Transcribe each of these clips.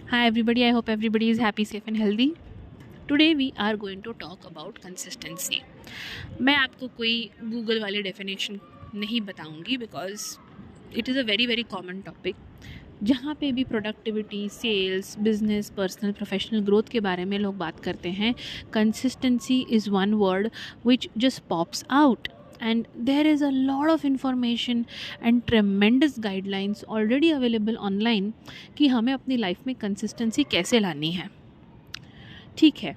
Hi everybody, I hope everybody is happy, safe and healthy. Today we are going to talk about consistency. मैं आपको कोई Google वाली definition नहीं बताऊंगी because it is a very very common topic. जहाँ पे भी productivity, sales, business, personal, professional growth के बारे में लोग बात करते हैं, consistency is one word which just pops out. And there is a lot of information and tremendous guidelines already available online कि हमें अपनी लाइफ में कंसिस्टेंसी कैसे लानी है. ठीक है,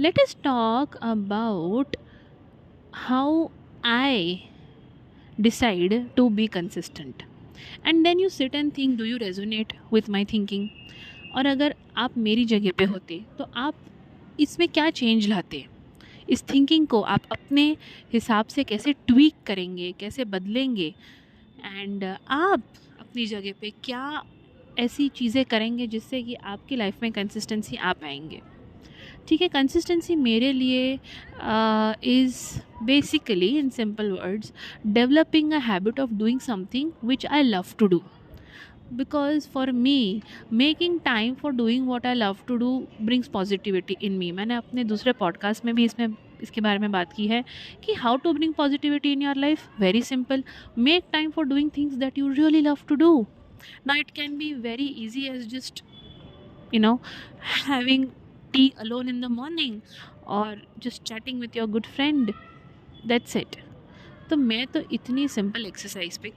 let us talk about how I decide to be consistent. And then you sit and think, do you resonate with my thinking? और अगर आप मेरी जगह पे होते तो आप इसमें क्या चेंज लाते, इस थिंकिंग को आप अपने हिसाब से कैसे ट्वीक करेंगे, कैसे बदलेंगे, एंड आप अपनी जगह पे क्या ऐसी चीज़ें करेंगे जिससे कि आपकी लाइफ में कंसिस्टेंसी आ पाएंगे. ठीक है, कंसिस्टेंसी मेरे लिए is basically in simple words developing a habit of doing something which I love to do. Because for me making time for doing what I love to do brings positivity in me. मैंने अपने दूसरे podcast में भी इसके बारे में बात की है कि how to bring positivity in your life. Very simple, make time for doing things that you really love to do. Now it can be very easy as just having tea alone in the morning or just chatting with your good friend. That's it. तो मैं तो इतनी simple exercise पे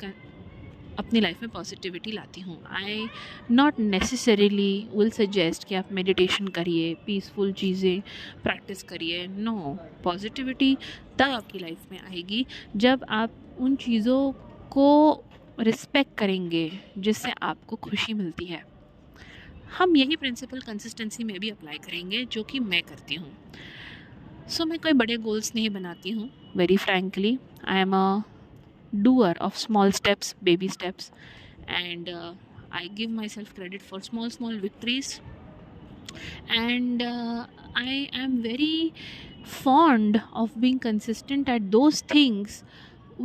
अपनी life में positivity लाती हूँ. आई not necessarily will suggest कि आप मेडिटेशन करिए, पीसफुल चीज़ें प्रैक्टिस करिए. नो, पॉजिटिविटी तब आपकी लाइफ में आएगी जब आप उन चीज़ों को रिस्पेक्ट करेंगे जिससे आपको खुशी मिलती है. हम यही प्रिंसिपल कंसिस्टेंसी में भी अप्लाई करेंगे जो कि मैं करती हूँ. सो मैं कोई बड़े गोल्स नहीं बनाती हूँ. Very frankly, I am a doer of small steps, baby steps, and I give my self credit for small small victories. And I am very fond of being consistent at those things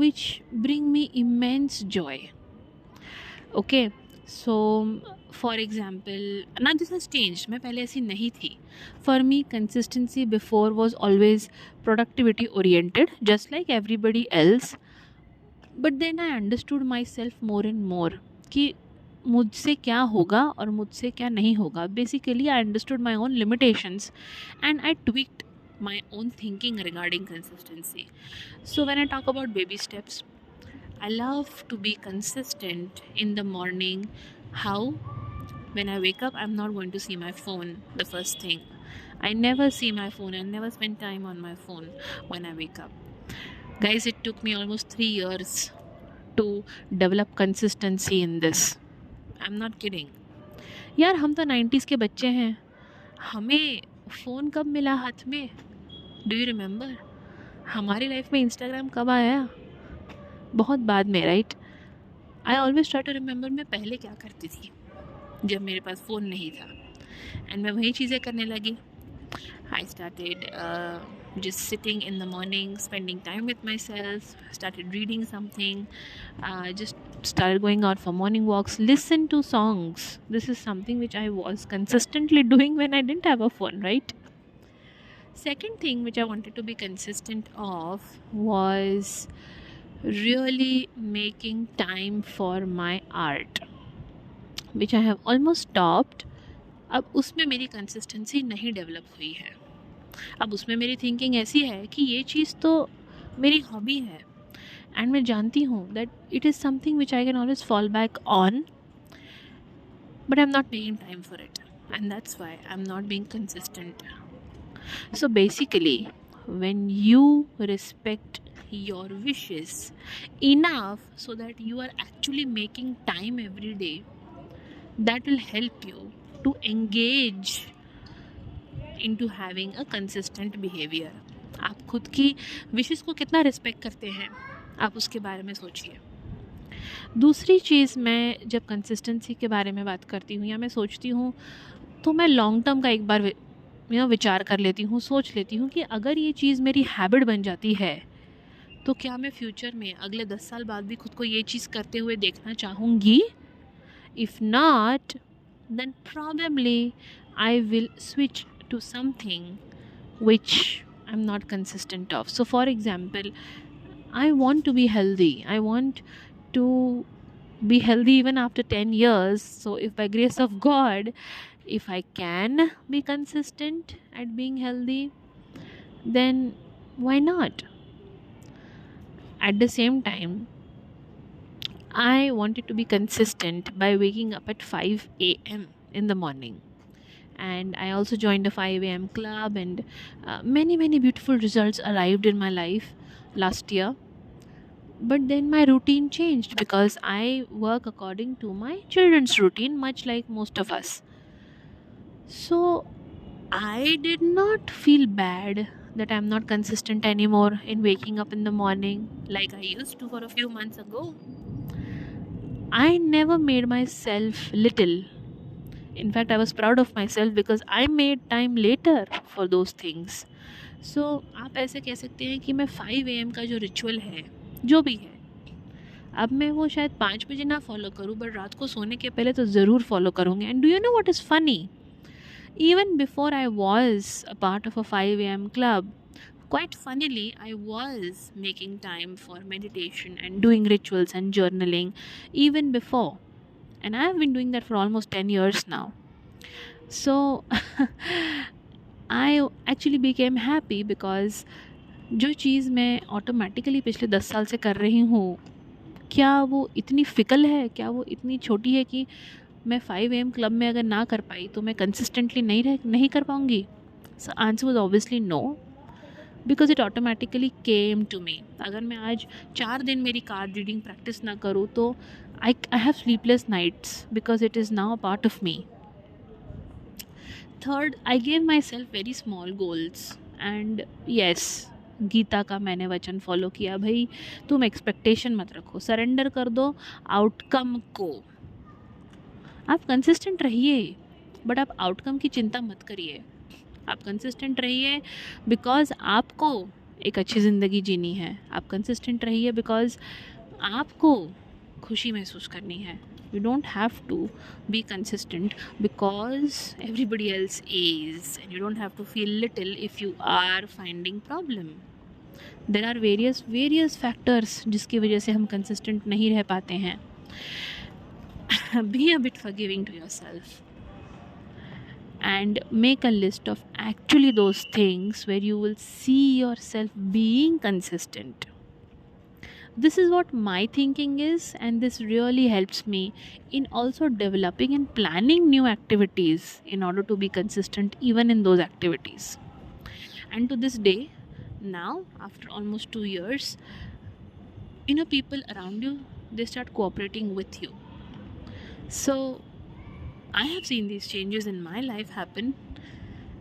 which bring me immense joy. Okay, so for example, now this has changed. मैं पहले ऐसी नहीं थी. For me, consistency before was always productivity oriented, just like everybody else. But then I understood myself more and more कि मुझसे क्या होगा और मुझसे क्या नहीं होगा. Basically, I understood my own limitations and I tweaked my own thinking regarding consistency. So when I talk about baby steps, I love to be consistent in the morning. How? When I wake up, I'm not going to see my phone the first thing. I never see my phone. I never spend time on my phone when I wake up. Guys, it took me almost 3 years to develop consistency in this. I'm not kidding. यार, हम तो 90s के बच्चे हैं. हमें phone कब मिला हाथ में? Do you remember? हमारी लाइफ में इंस्टाग्राम कब आया? बहुत बाद में, right? I always try to remember मैं पहले क्या करती थी जब मेरे पास फ़ोन नहीं था, एंड मैं वही चीज़ें करने लगी. I started just sitting in the morning, spending time with myself, started reading something, just started going out for morning walks, listen to songs. This is something which I was consistently doing when I didn't have a phone, right? Second thing which I wanted to be consistent of was really making time for my art, which I have almost stopped. अब उसमें मेरी consistency नहीं develop हुई है. अब उसमें मेरी thinking ऐसी है कि ये चीज़ तो मेरी हॉबी है एंड मैं जानती हूँ that it is something which I can always fall back on, but I am not making time for it, and that's why I am not being consistent. So basically when you respect your wishes enough so that you are actually making time every day, that will help you to engage into having a consistent behavior. आप खुद की wishes को कितना respect करते हैं, आप उसके बारे में सोचिए. दूसरी चीज़, मैं जब कंसिस्टेंसी के बारे में बात करती हूँ या मैं सोचती हूँ तो मैं लॉन्ग टर्म का एक बार विचार कर लेती हूँ, सोच लेती हूँ कि अगर ये चीज़ मेरी हैबिट बन जाती है तो क्या मैं फ्यूचर में अगले 10 साल बाद भी खुद को ये चीज़ करते हुए देखना चाहूँगी. If not, then probably I will switch to something which I'm not consistent of. So, for example, I want to be healthy. I want to be healthy even after 10 years. So, if by grace of God, if I can be consistent at being healthy, then why not? At the same time, I wanted to be consistent by waking up at 5 a.m. in the morning. And I also joined a 5 a.m. club, and many beautiful results arrived in my life last year. But then my routine changed because I work according to my children's routine, much like most of us. So I did not feel bad that I'm not consistent anymore in waking up in the morning like I used to for a few months ago. I never made myself little. In fact, I was proud of myself because I made time later for those things. So आप ऐसे कह सकते हैं कि मैं 5 AM का जो ritual है, जो भी है, अब मैं वो शायद 5 बजे ना फॉलो करूँ, बट रात को सोने के पहले तो ज़रूर फॉलो करूँगी. And do you know what is funny? Even before I was a part of a 5 a.m. club, quite funnily, I was making time for meditation and doing rituals and journaling even before. And I have been doing that for almost 10 years now. So I actually became happy because जो चीज़ मैं automatically पिछले 10 साल से कर रही हूँ, क्या वो इतनी फिकल है, क्या वो इतनी छोटी है कि मैं 5 AM क्लब में अगर ना कर पाई तो मैं कंसिस्टेंटली नहीं कर पाऊँगी? So answer was obviously no, because it automatically came to me. अगर मैं आज 4 दिन मेरी कार्ड रीडिंग प्रैक्टिस ना करूँ तो I have sleepless nights because it is now a part of me. Third, I gave myself very small goals. And yes, Gita का मैंने वचन फॉलो किया, भाई तुम एक्सपेक्टेशन मत रखो, सरेंडर कर दो आउटकम को. आप कंसिस्टेंट रहिए, बट आप आउटकम की चिंता मत करिए. आप कंसिस्टेंट रहिए बिकॉज आपको एक अच्छी ज़िंदगी जीनी है. आप कंसिस्टेंट रहिए बिकॉज आपको खुशी महसूस करनी है. You don't have to be consistent because everybody else is, and you don't have to feel little if you are finding problem. There are various factors जिसकी वजह से हम consistent नहीं रह पाते हैं. Be a bit forgiving to yourself and make a list of actually those things where you will see yourself being consistent. This is what my thinking is, and this really helps me in also developing and planning new activities in order to be consistent even in those activities. And to this day, now after almost 2 years, people around you, they start cooperating with you. So I have seen these changes in my life happen,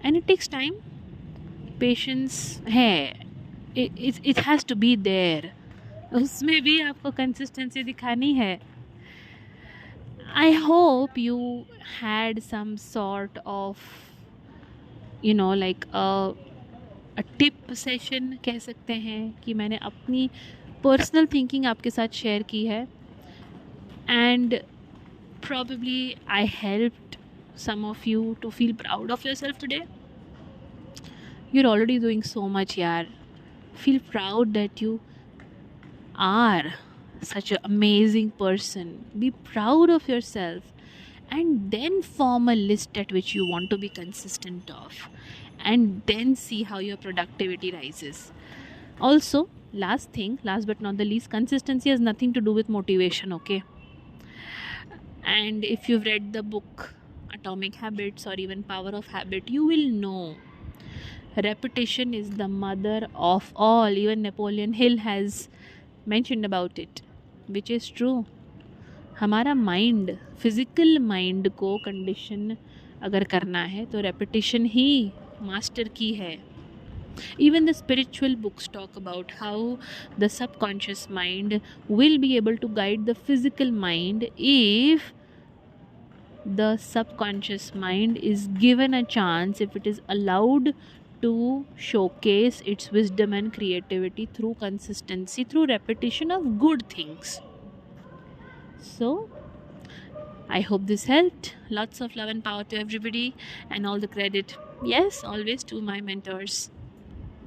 and it takes time. Patience है, it has to be there. उसमें भी आपको consistency दिखानी है. I hope you had some sort of like a tip session कह सकते हैं कि मैंने अपनी पर्सनल थिंकिंग आपके साथ शेयर की है, and probably I helped some of you to feel proud of yourself today. You're already doing so much, yaar. Feel proud that you are such an amazing person. Be proud of yourself, and then form a list at which you want to be consistent of, and then see how your productivity rises. Also, last but not the least, consistency has nothing to do with motivation, okay? And if you've read the book Atomic Habits or even Power of Habit, you will know repetition is the mother of all. Even Napoleon Hill has mentioned about it, which is true. हमारा mind, physical mind को condition अगर करना है तो repetition ही master की है. Even the spiritual books talk about how the subconscious mind will be able to guide the physical mind if the subconscious mind is given a chance, if it is allowed to showcase its wisdom and creativity through consistency, through repetition of good things. So I hope this helped. Lots of love and power to everybody, and all the credit, yes, always to my mentors.